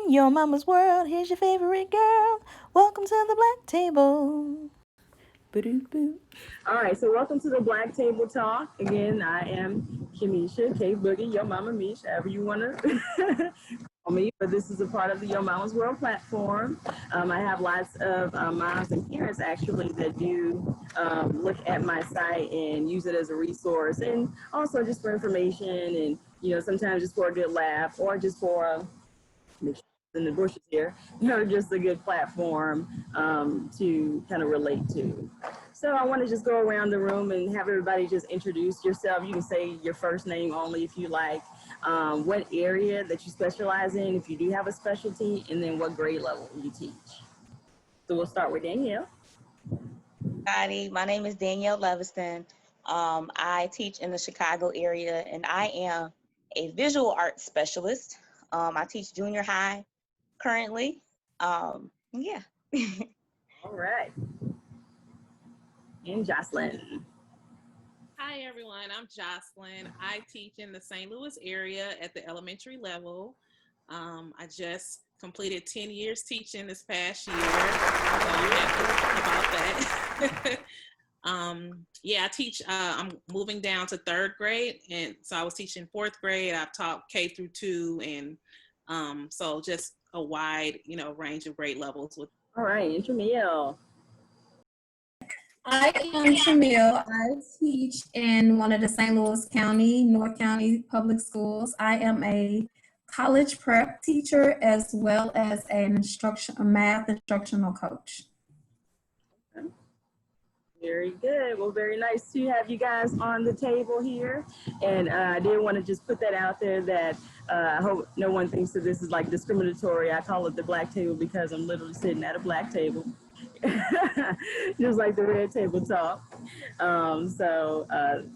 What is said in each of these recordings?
your mama's world. Here's your favorite girl. Welcome to the Black Table. Boo-doo-boo. All right, so welcome to the Black Table Talk. Again, I am Kemisha, K Boogie, Yo Mama Mish, however you want to call me. But this is a part of the Yo Mama's World platform. I have lots of moms and parents actually that do look at my site and use it as a resource, and also just for information, and sometimes just for a good laugh or just for in the bushes here, just a good platform to kind of relate to. So I want to just go around the room and have everybody just introduce yourself. You can say your first name only if you like, what area that you specialize in, if you do have a specialty, and then what grade level you teach. So we'll start with Danielle. Everybody, my name is Danielle Leviston. I teach in the Chicago area, and I am a visual arts specialist. I teach junior high currently. Yeah. All right. And Jocelyn. Hi, everyone. I'm Jocelyn. I teach in the St. Louis area at the elementary level. I just completed 10 years teaching this past year. So I'm happy about that. I teach, I'm moving down to third grade. And so I was teaching fourth grade. I've taught K through 2. And so just a wide, range of grade levels. All right, and Jamil. I am Shamil. I teach in one of the St. Louis County, North County Public Schools. I am a college prep teacher as well as a math instructional coach. Very good. Well, very nice to have you guys on the table here. And I did want to just put that out there that I hope no one thinks that this is like discriminatory. I call it the Black Table because I'm literally sitting at a black table. Just like the Red Table Talk.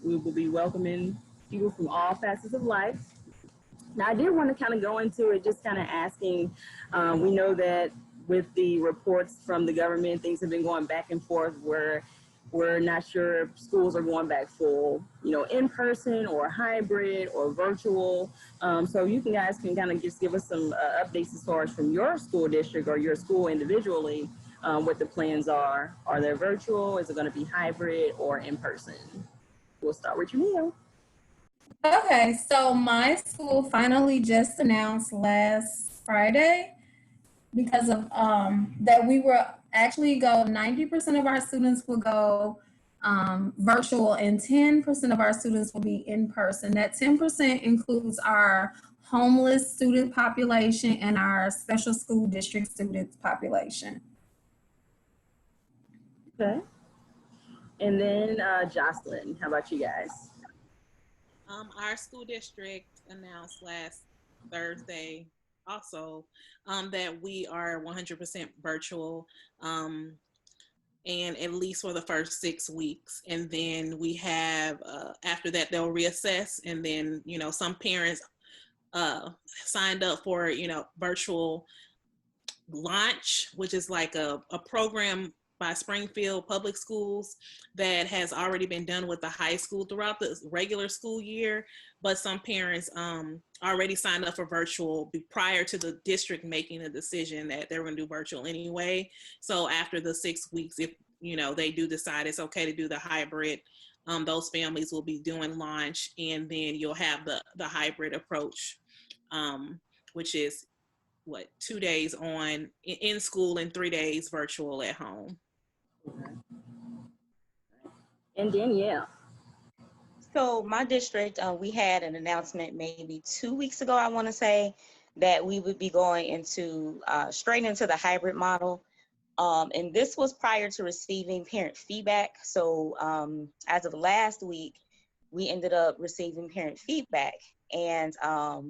We will be welcoming people from all facets of life. Now, I did want to kind of go into it, just kind of asking, we know that with the reports from the government, things have been going back and forth where we're not sure if schools are going back full, in person or hybrid or virtual. So you guys can kind of just give us some updates as far as from your school district or your school individually, what the plans are. Are they virtual? Is it going to be hybrid or in person? We'll start with Jamil. Okay, so my school finally just announced last Friday because of that we were actually 90% of our students will go virtual and 10% of our students will be in person. That 10% includes our homeless student population and our special school district student population. Okay. And then Jocelyn, how about you guys? Our school district announced last Thursday also that we are 100% virtual and at least for the first 6 weeks. And then we have, after that, they'll reassess. And then, some parents signed up for, virtual launch, which is like a program by Springfield Public Schools that has already been done with the high school throughout the regular school year. But some parents already signed up for virtual prior to the district making a decision that they were going to do virtual anyway. So after the 6 weeks, if they do decide it's okay to do the hybrid, those families will be doing launch, and then you'll have the hybrid approach, which is 2 days in school and 3 days virtual at home. Okay. And Danielle. So my district, we had an announcement maybe 2 weeks ago, I want to say, that we would be going into straight into the hybrid model. And this was prior to receiving parent feedback. So as of last week, we ended up receiving parent feedback. And I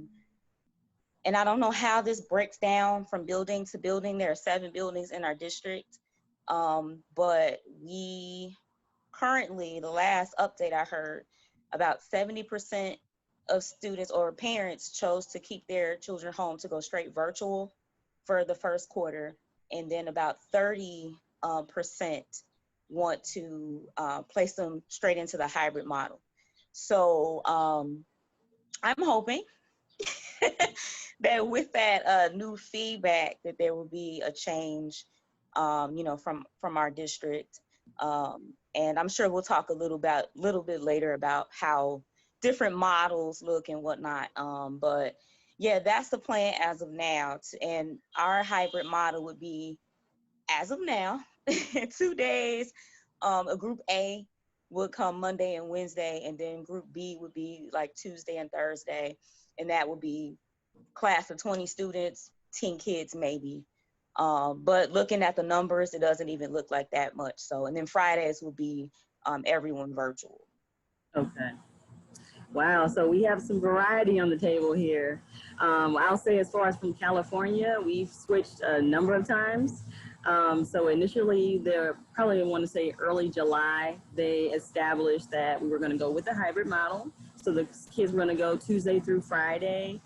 don't know how this breaks down from building to building. There are 7 buildings in our district. But we currently, the last update I heard, about 70% of students or parents chose to keep their children home to go straight virtual for the first quarter. And then about 30% want to place them straight into the hybrid model. So I'm hoping that with that new feedback, that there will be a change, from our district. And I'm sure we'll talk a little bit later about how different models look and whatnot. But yeah, that's the plan as of now. And our hybrid model would be, as of now, 2 days. A group A would come Monday and Wednesday, and then group B would be like Tuesday and Thursday. And that would be class of 20 students, 10 kids maybe. But looking at the numbers, it doesn't even look like that much. So, and then Fridays will be everyone virtual. Okay. Wow, so we have some variety on the table here. I'll say as far as from California, we've switched a number of times. So initially, they're probably want to say early July, they established that we were going to go with the hybrid model. So the kids were going to go Tuesday through Friday,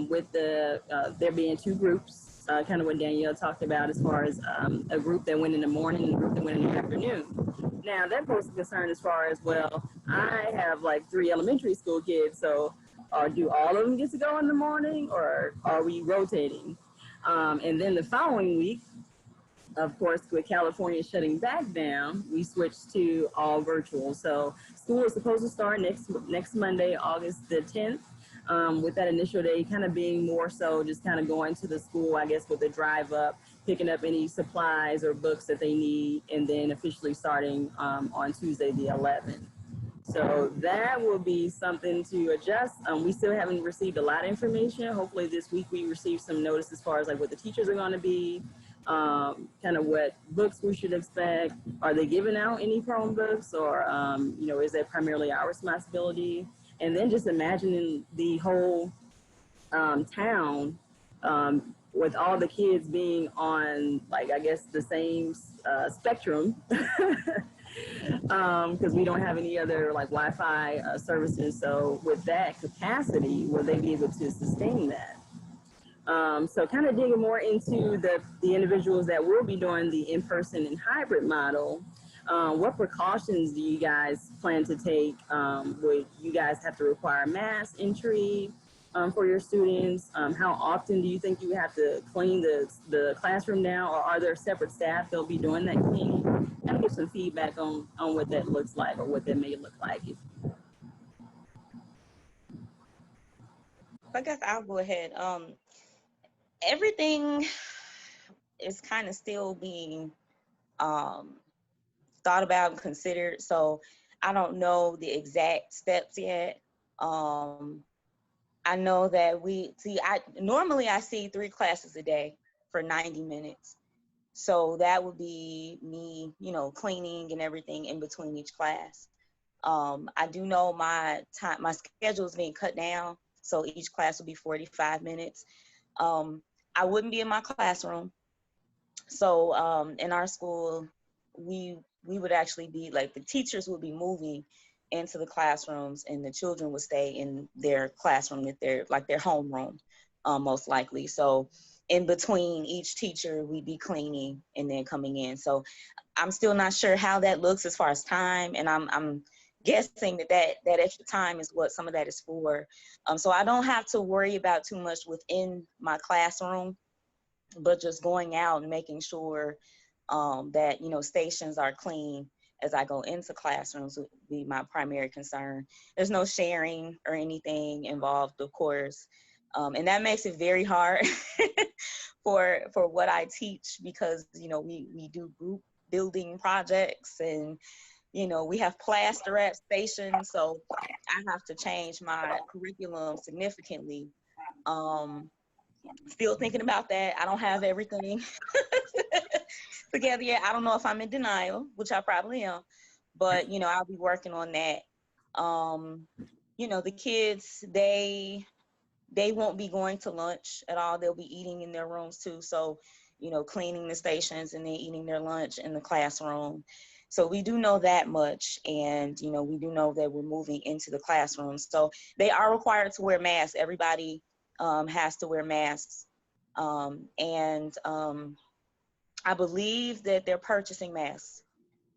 with there being two groups, kind of what Danielle talked about as far as a group that went in the morning and a group that went in the afternoon. Now that poses a concern as far as, well, I have like 3 elementary school kids, so do all of them get to go in the morning, or are we rotating? And then the following week, of course, with California shutting back down, we switched to all virtual. So school is supposed to start next Monday, August the 10th. With that initial day kind of being more so just kind of going to the school, I guess, with the drive up, picking up any supplies or books that they need, and then officially starting on Tuesday the 11th. So that will be something to adjust. We still haven't received a lot of information. Hopefully this week we receive some notice as far as like what the teachers are going to be, kind of what books we should expect. Are they giving out any Chromebooks, or is that primarily our responsibility? And then just imagining the whole town with all the kids being on, like, I guess the same spectrum, because we don't have any other like Wi-Fi services. So with that capacity, will they be able to sustain that? So kind of digging more into the individuals that will be doing the in-person and hybrid model. What precautions do you guys plan to take? Would you guys have to require mass entry for your students? How often do you think you have to clean the classroom now, or are there separate staff that'll be doing that cleaning? Kind of give some feedback on what that looks like, or what that may look like. I guess I'll go ahead. Everything is kind of still being thought about and considered. So I don't know the exact steps yet. I know that normally I see 3 classes a day for 90 minutes. So that would be me, cleaning and everything in between each class. I do know my schedule is being cut down. So each class will be 45 minutes. I wouldn't be in my classroom. So in our school, we would actually be like, the teachers would be moving into the classrooms, and the children would stay in their classroom, at their homeroom, most likely. So in between each teacher, we'd be cleaning and then coming in. So I'm still not sure how that looks as far as time, and I'm guessing that extra time is what some of that is for. So I don't have to worry about too much within my classroom, but just going out and making sure that, stations are clean as I go into classrooms would be my primary concern. There's no sharing or anything involved, of course. And that makes it very hard for what I teach, because, we do group building projects, and, we have plaster at stations. So I have to change my curriculum significantly. Still thinking about that. I don't have everything together yet. I don't know if I'm in denial, which I probably am, but I'll be working on that. The kids, they won't be going to lunch at all. They'll be eating in their rooms too. So, cleaning the stations and then eating their lunch in the classroom. So we do know that much. And, we do know that we're moving into the classrooms. So they are required to wear masks. Everybody has to wear masks. And I believe that they're purchasing masks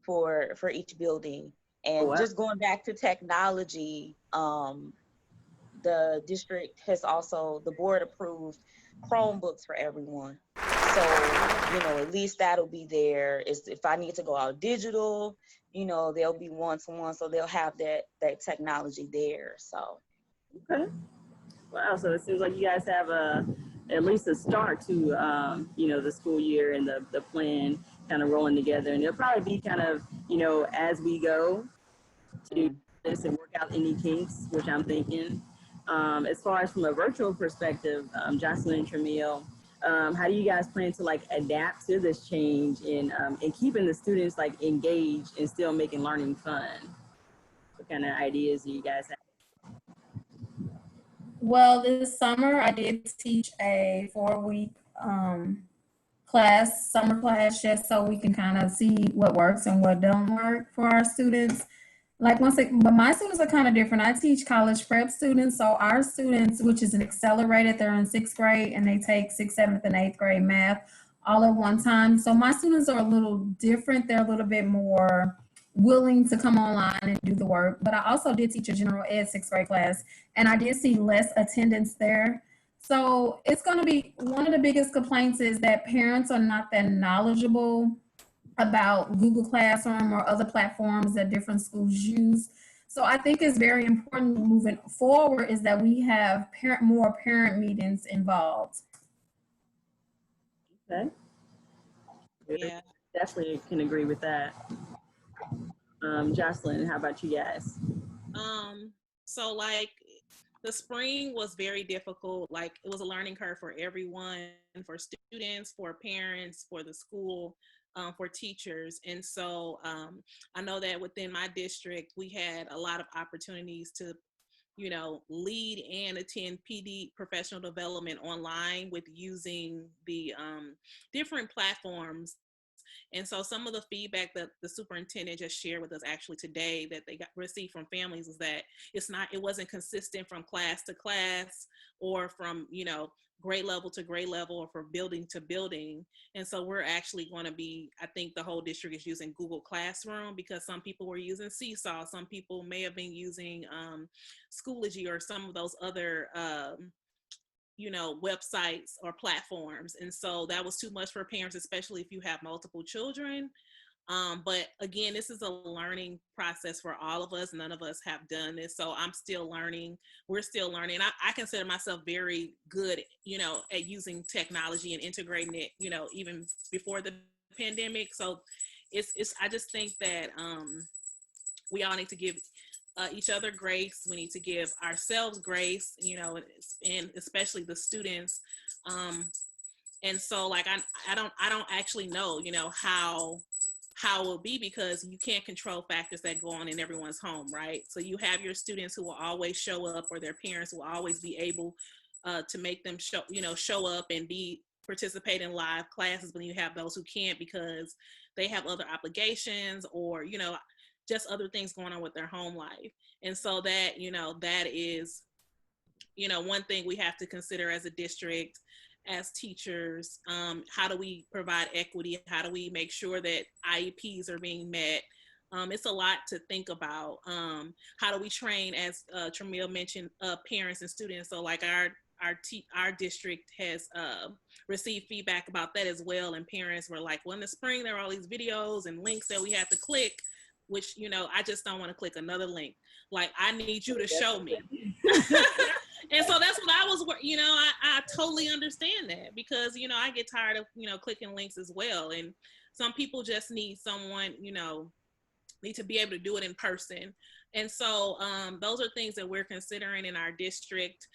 for each building. And Wow. just going back to technology, the district has also, the board approved Chromebooks for everyone. So, at least that'll be there. Is if I need to go out digital, they'll be one-to-one, so they'll have that technology there. So. Okay. Wow. So it seems like you guys have at least a start to the school year and the plan kind of rolling together, and it'll probably be kind of as we go to this and work out any kinks, which I'm thinking. As far as from a virtual perspective, Jocelyn and Tramiel, how do you guys plan to adapt to this change and keeping the students engaged and still making learning fun? What kind of ideas do you guys have? Well, this summer I did teach a 4-week summer class, just so we can kind of see what works and what don't work for our students. But my students are kind of different. I teach college prep students. So our students, which is an accelerated, they're in 6th grade and they take 6th, 7th, and 8th grade math all at one time. So my students are a little different. They're a little bit more willing to come online and do the work. But I also did teach a general ed 6th grade class, and I did see less attendance there. So it's going to be, one of the biggest complaints is that parents are not that knowledgeable about Google Classroom or other platforms that different schools use. So I think it's very important moving forward is that we have more parent meetings involved. Okay. Yeah. Definitely can agree with that. Jocelyn, how about you guys? So the spring was very difficult. It was a learning curve for everyone, for students, for parents, for the school, for teachers. And so I know that within my district, we had a lot of opportunities to, lead and attend PD professional development online with using the different platforms. And so some of the feedback that the superintendent just shared with us actually today that they received from families is that it wasn't consistent from class to class or from, grade level to grade level or from building to building. And so we're actually going to be, I think the whole district is using Google Classroom because some people were using Seesaw. Some people may have been using Schoology or some of those other websites or platforms. And so that was too much for parents, especially if you have multiple children. But again, this is a learning process for all of us. None of us have done this. So I'm still learning. We're still learning. I consider myself very good, at using technology and integrating it, even before the pandemic. So I just think that we all need to give each other grace. We need to give ourselves grace, and especially the students. And so I don't actually know, how it will be because you can't control factors that go on in everyone's home, right? So you have your students who will always show up, or their parents will always be able to make them show up and participate in live classes, but you have those who can't because they have other obligations or, just other things going on with their home life. And so that, that is, one thing we have to consider as a district, as teachers. How do we provide equity? How do we make sure that IEPs are being met? It's a lot to think about. How do we train, as Tramiel mentioned, parents and students? So our district has received feedback about that as well. And parents were like, well, in the spring, there are all these videos and links that we have to click, which, I just don't want to click another link. I need you to show me. And so that's what I was, I totally understand that because, I get tired of, clicking links as well. And some people just need someone, need to be able to do it in person. And so those are things that we're considering in our district.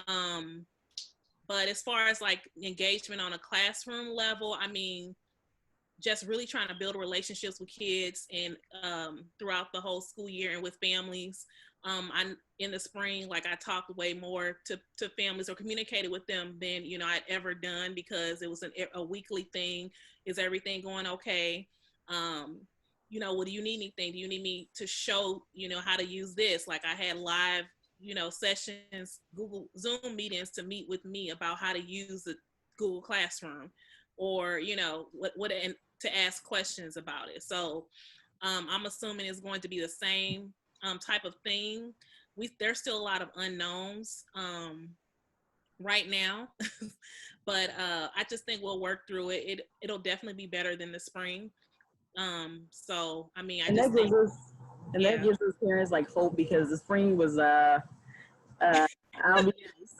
But as far as engagement on a classroom level, just really trying to build relationships with kids and throughout the whole school year and with families. In the spring, I talked way more to families or communicated with them than, I'd ever done because it was a weekly thing. Is everything going okay? Well, do you need anything? Do you need me to show, how to use this? I had live, sessions, Google Zoom meetings to meet with me about how to use the Google Classroom or, and to ask questions about it. So I'm assuming it's going to be the same type of thing. there's still a lot of unknowns right now. But I just think we'll work through it. It'll definitely be better than the spring. So I mean, I And just think, that gives us parents like hope, because the spring was I'll be honest.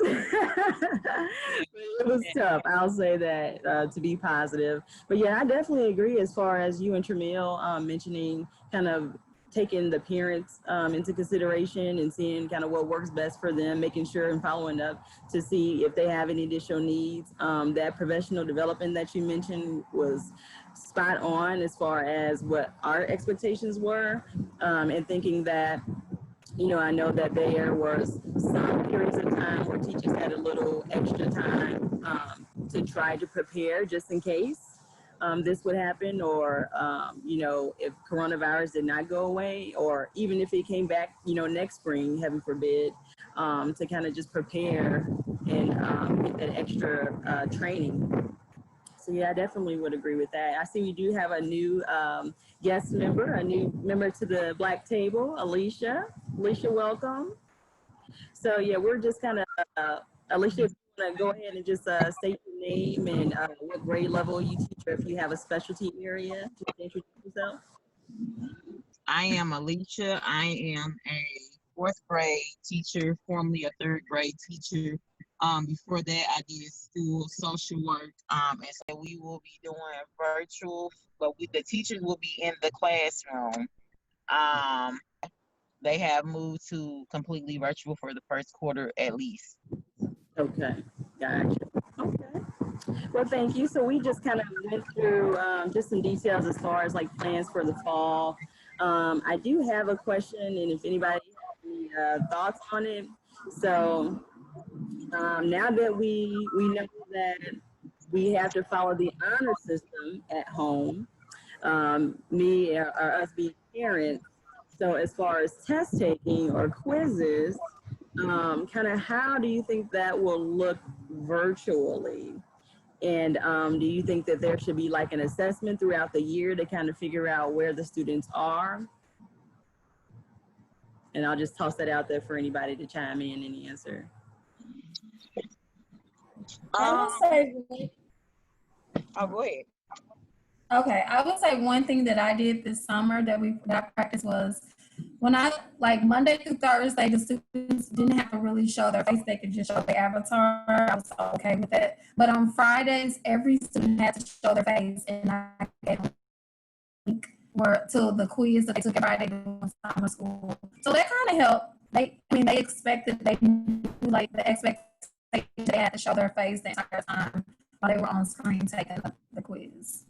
It was tough. I'll say that, to be positive. But yeah, I definitely agree as far as you and Tramil mentioning kind of taking the parents into consideration and seeing kind of what works best for them, making sure and following up to see if they have any additional needs. That professional development that you mentioned was spot on as far as what our expectations were, and thinking that, you know, I know that there was some periods of time where teachers had a little extra time to try to prepare just in case this would happen, or, you know, if coronavirus did not go away, or even if it came back, you know, next spring, heaven forbid, to kind of just prepare and get that extra training. So yeah, I definitely would agree with that. I see we do have a new guest member, a new member to the Black Table, Alicia. Alicia, welcome. So yeah, we're just kind of, Alicia, if you want to go ahead and just state your name and what grade level you teach, or if you have a specialty area, just introduce yourself. I am Alicia. I am a fourth grade teacher, formerly a third grade teacher. Before that, I did school social work. And so we will be doing virtual, but the teachers will be in the classroom. They have moved to completely virtual for the first quarter at least. Okay, gotcha. Okay. Well, thank you. So we just kind of went through just some details as far as like plans for the fall. I do have a question, and if anybody has any thoughts on it. So now that we know that we have to follow the honor system at home, me or us being parents. So as far as test taking or quizzes, kind of how do you think that will look virtually? And do you think that there should be like an assessment throughout the year to kind of figure out where the students are? And I'll just toss that out there for anybody to chime in and answer. I would say, Oh, go ahead. okay, I would say one thing that I did this summer that I practiced was when I, like Monday through Thursday, the students didn't have to really show their face. They could just show their avatar. I was okay with that. But on Fridays, every student had to show their face, and I gave them a link to the quiz that they took Friday during summer school. So that kind of helped. They expected, they knew like the expectation, they had to show their face the entire time while they were on screen taking the quiz.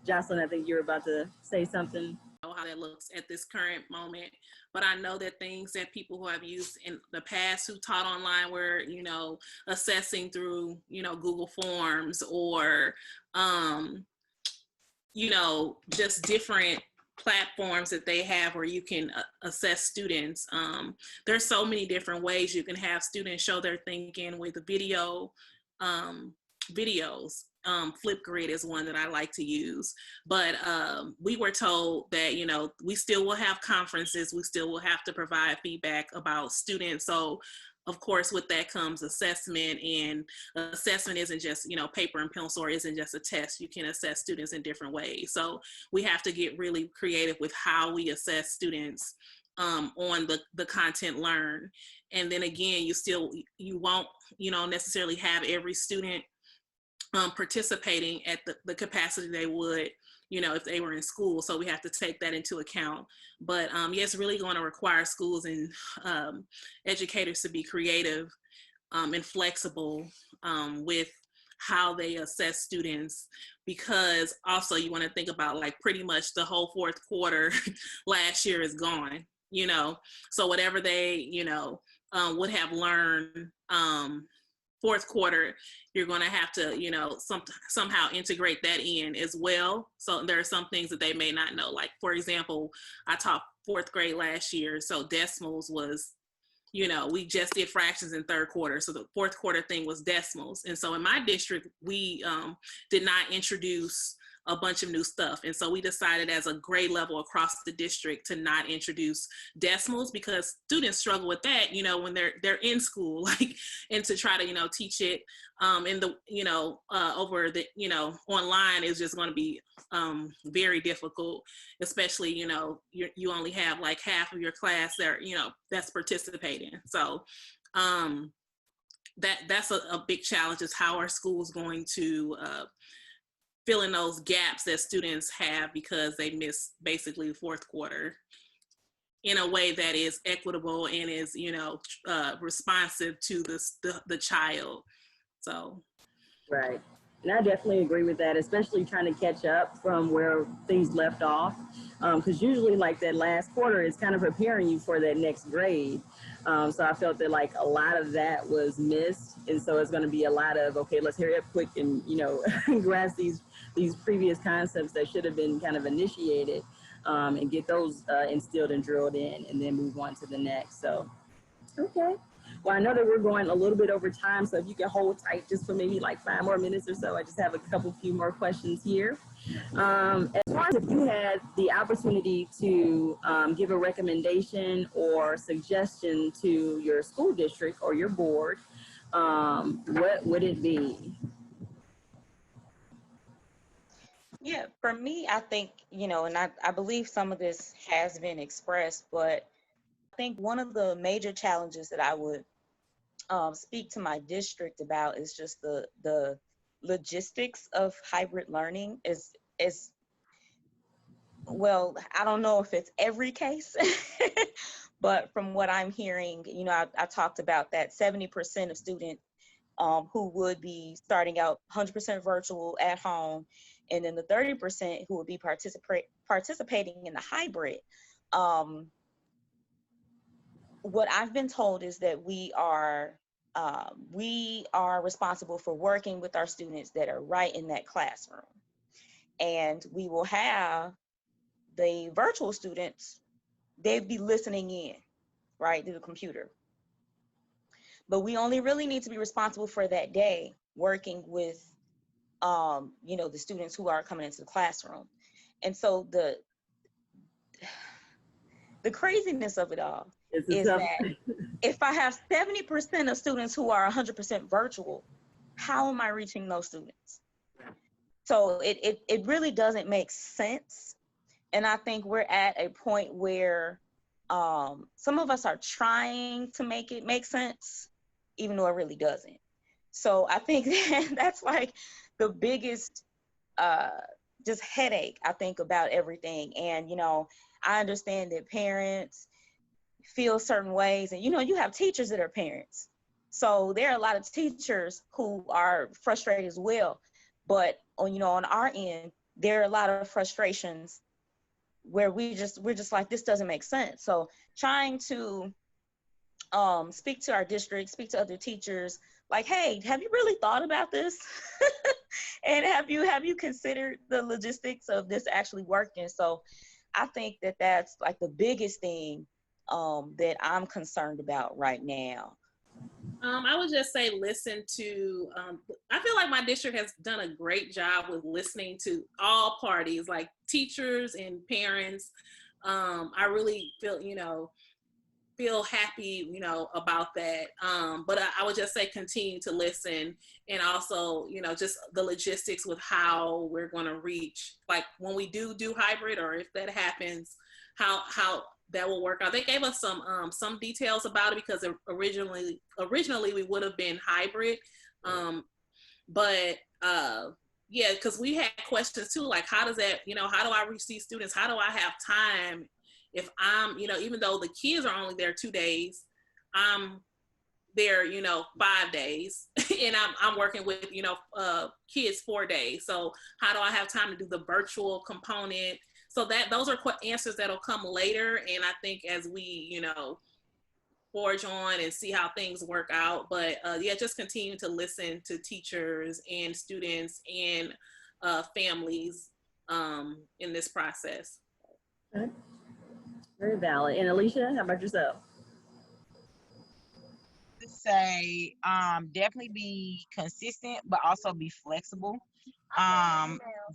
Jocelyn, I think you're about to say something. Know how that looks at this current moment, but I know that things that people who have used in the past who taught online were, you know, assessing through, you know, Google Forms or, you know, just different platforms that they have where you can assess students. There's so many different ways you can have students show their thinking with videos. Flipgrid is one that I like to use, but we were told that, you know, we still will have conferences, we still will have to provide feedback about students. So of course, with that comes assessment, and assessment isn't just, you know, paper and pencil, or isn't just a test. You can assess students in different ways. So we have to get really creative with how we assess students on the content learned. And then again, you won't, you know, necessarily have every student participating at the capacity they would, you know, if they were in school. So we have to take that into account. But yeah, it's really going to require schools and educators to be creative and flexible with how they assess students, because also you want to think about like pretty much the whole fourth quarter last year is gone, you know, so whatever they, you know, would have learned fourth quarter, you're going to have to, you know, somehow integrate that in as well. So there are some things that they may not know. Like, for example, I taught fourth grade last year. So decimals was, you know, we just did fractions in third quarter. So the fourth quarter thing was decimals. And so in my district, we did not introduce a bunch of new stuff. And so we decided as a grade level across the district to not introduce decimals, because students struggle with that, when they're in school, like, and to try to, teach it in the, over the, online is just going to be very difficult, especially, you only have like half of your class that, that's participating. So that's a big challenge, is how are schools going to fill in those gaps that students have because they miss basically the fourth quarter in a way that is equitable and is, responsive to the child. So. Right. And I definitely agree with that, especially trying to catch up from where things left off. Because usually like that last quarter is kind of preparing you for that next grade. So I felt that like a lot of that was missed. And so it's going to be a lot of, okay, let's hurry up quick and, grasp these previous concepts that should have been kind of initiated and get those instilled and drilled in, and then move on to the next. So, okay. Well, I know that we're going a little bit over time, so if you can hold tight just for maybe like 5 more minutes or so, I just have a few more questions here. As far as if you had the opportunity to give a recommendation or suggestion to your school district or your board, what would it be? Yeah, for me, I think, and I believe some of this has been expressed, but I think one of the major challenges that I would speak to my district about is just the logistics of hybrid learning is well, I don't know if it's every case, but from what I'm hearing, I talked about that 70% of students who would be starting out 100% virtual at home, and then the 30% who would be participating in the hybrid. What I've been told is that we are responsible for working with our students that are right in that classroom. And we will have the virtual students, they'd be listening in, right, through the computer. But we only really need to be responsible for that day, working with, the students who are coming into the classroom. And so the craziness of it all is that if I have 70% of students who are 100% virtual, how am I reaching those students? So it really doesn't make sense. And I think we're at a point where some of us are trying to make it make sense, even though it really doesn't. So I think that's like the biggest just headache, I think, about everything. And, I understand that parents feel certain ways, and you have teachers that are parents, so there are a lot of teachers who are frustrated as well. But on our end, there are a lot of frustrations where we're just like, this doesn't make sense. So trying to speak to our district, speak to other teachers, like, hey, have you really thought about this? And have you considered the logistics of this actually working? So I think that that's like the biggest thing that I'm concerned about right now. I would just say listen to, I feel like my district has done a great job with listening to all parties, like teachers and parents. I really feel happy, about that. But I would just say continue to listen, and also, just the logistics with how we're going to reach, like when we do hybrid, or if that happens, how that will work out. They gave us some details about it, because originally we would have been hybrid. But yeah, because we had questions too, like how does that, how do I reach these students? How do I have time if I'm, even though the kids are only there 2 days, I'm there, 5 days, and I'm working with, kids 4 days. So how do I have time to do the virtual component? So those are answers that'll come later. And I think as we, forge on and see how things work out. But yeah, just continue to listen to teachers and students and families in this process. Okay. Very valid. And Alicia, how about yourself? say definitely be consistent, but also be flexible.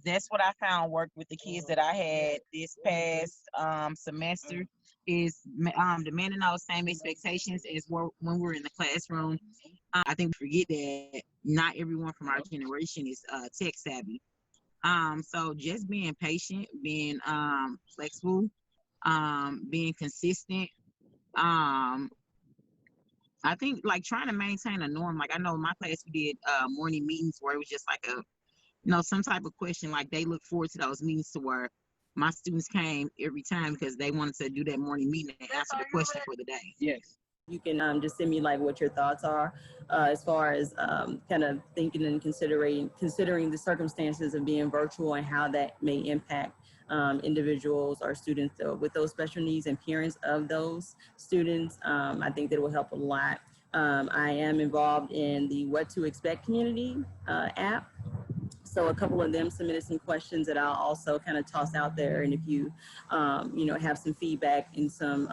That's what I found worked with the kids that I had this past semester is demanding those same expectations as when we're in the classroom. I think we forget that not everyone from our generation is tech savvy. So just being patient, being flexible, being consistent. Um, I think like trying to maintain a norm. Like I know in my class we did morning meetings where it was just like a some type of question. Like they look forward to those meetings to where my students came every time because they wanted to do that morning meeting and answer the question for the day. Yes. You can just send me like what your thoughts are as far as kind of thinking and considering the circumstances of being virtual and how that may impact individuals or students with those special needs and parents of those students. I think that will help a lot. I am involved in the What to Expect community app. So a couple of them submitted some questions that I'll also kind of toss out there. And if you, have some feedback and some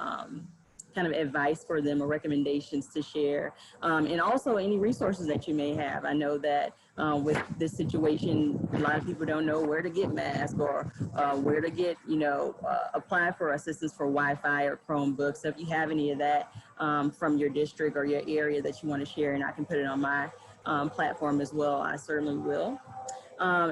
kind of advice for them or recommendations to share, and also any resources that you may have. I know that with this situation, a lot of people don't know where to get masks or where to get, apply for assistance for Wi-Fi or Chromebooks. So if you have any of that from your district or your area that you want to share, and I can put it on my platform as well, I certainly will.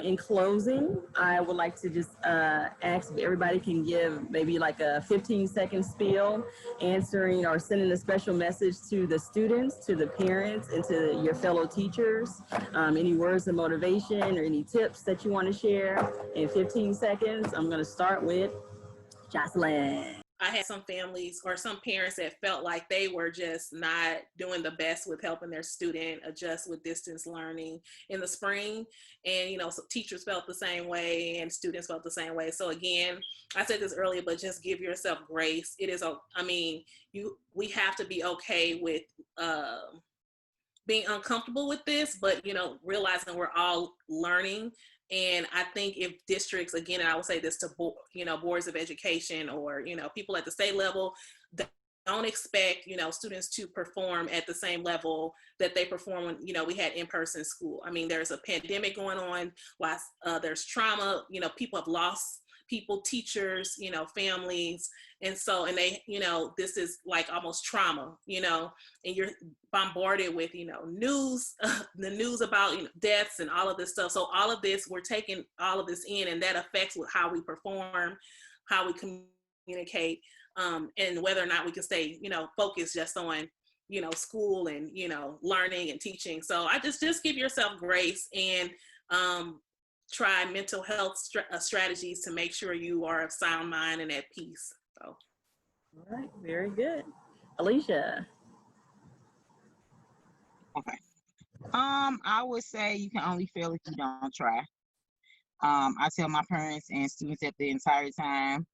In closing, I would like to just ask if everybody can give maybe like a 15-second spiel answering or sending a special message to the students, to the parents, and to your fellow teachers. Any words of motivation or any tips that you want to share in 15 seconds. I'm going to start with Jocelyn. I had some families or some parents that felt like they were just not doing the best with helping their student adjust with distance learning in the spring. And, so teachers felt the same way and students felt the same way. So again, I said this earlier, but just give yourself grace. We have to be okay with being uncomfortable with this, but, realizing we're all learning. And I think if districts, again, and I would say this to, boards of education or, people at the state level, don't expect, students to perform at the same level that they perform when, we had in-person school. I mean, there's a pandemic going on, while there's trauma, people have lost people, teachers, families. And so, and they, this is like almost trauma, and you're bombarded with, news, the news about, deaths and all of this stuff. So all of this, we're taking all of this in, and that affects with how we perform, how we communicate, and whether or not we can stay, focused just on, school and, learning and teaching. So I just give yourself grace and, try mental health strategies to make sure you are of sound mind and at peace. So. All right, very good. Alicia. Okay. I would say you can only fail if you don't try. I tell my parents and students that the entire time.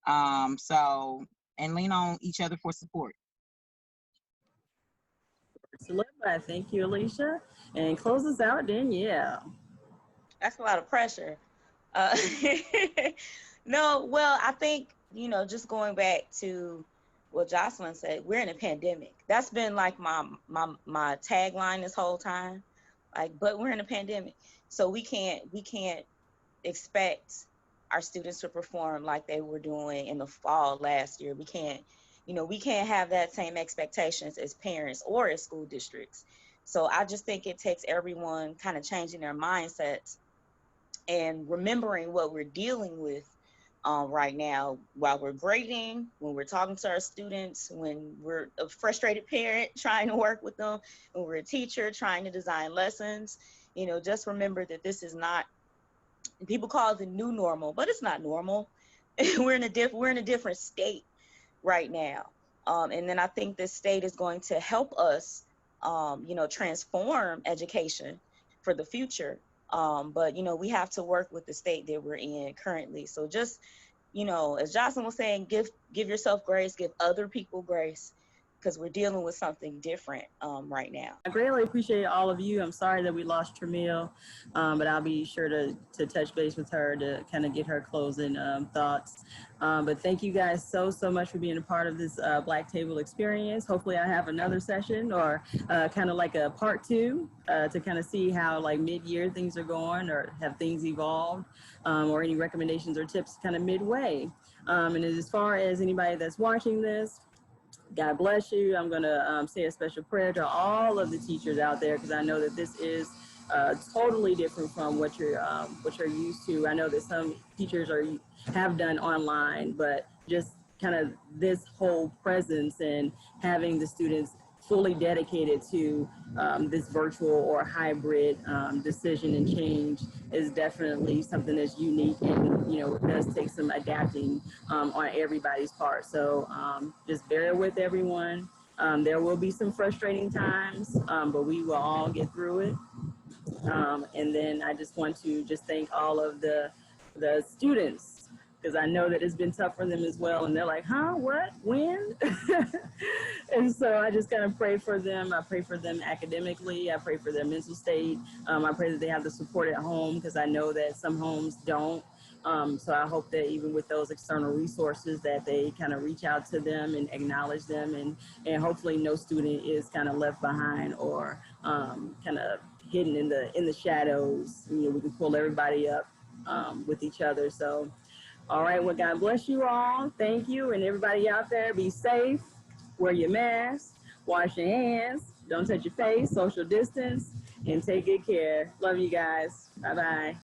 And lean on each other for support. Thank you, Alicia. And close us out, Danielle. That's a lot of pressure. No, well, I think, just going back to what Jocelyn said, we're in a pandemic. That's been like my tagline this whole time. Like, but we're in a pandemic. So we can't expect our students to perform like they were doing in the fall last year. We can't have that same expectations as parents or as school districts. So I just think it takes everyone kind of changing their mindsets and remembering what we're dealing with right now while we're grading, when we're talking to our students, when we're a frustrated parent trying to work with them, when we're a teacher trying to design lessons. Just remember that this is not, people call it the new normal, but it's not normal. We're in a different state right now. And then I think this state is going to help us, transform education for the future. But, we have to work with the state that we're in currently. So just, as Jocelyn was saying, give yourself grace, give other people grace, because we're dealing with something different right now. I greatly appreciate all of you. I'm sorry that we lost Tramil, but I'll be sure to touch base with her to kind of get her closing thoughts. But thank you guys so much for being a part of this Black Table experience. Hopefully I have another session or kind of like a part 2 to kind of see how like mid-year things are going or have things evolved or any recommendations or tips kind of midway. And as far as anybody that's watching this, God bless you. I'm going to say a special prayer to all of the teachers out there because I know that this is totally different from what you're used to. I know that some teachers have done online, but just kind of this whole presence and having the students fully dedicated to this virtual or hybrid decision and change is definitely something that's unique, and it does take some adapting on everybody's part. So just bear with everyone. There will be some frustrating times, but we will all get through it. And then I just want to thank all of the students, because I know that it's been tough for them as well. And they're like, huh, what, when? And so I just kind of pray for them. I pray for them academically. I pray for their mental state. I pray that they have the support at home, because I know that some homes don't. So I hope that even with those external resources that they kind of reach out to them and acknowledge them, and hopefully no student is kind of left behind or kind of hidden in the shadows. We can pull everybody up with each other. So, all right, well, God bless you all. Thank you. And everybody out there, be safe, wear your mask, wash your hands, don't touch your face, social distance, and take good care. Love you guys. Bye-bye.